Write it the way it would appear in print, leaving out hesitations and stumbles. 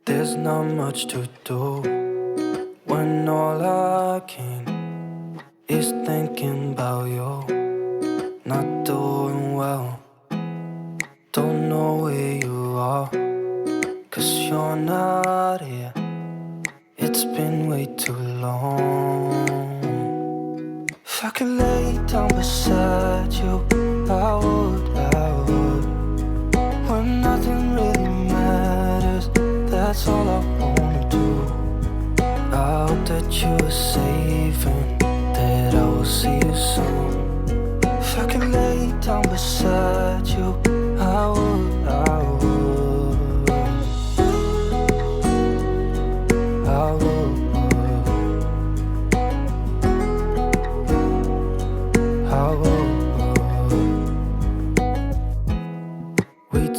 There's not much to do when all I can is thinking about you. Not doing well, don't know where you are, 'cause you're not here. It's been way too long. If I could lay down beside you, I would, when nothing really matters, that's all I wanna do. I hope that you are safe and that I will see you soon. If I could lay down beside you,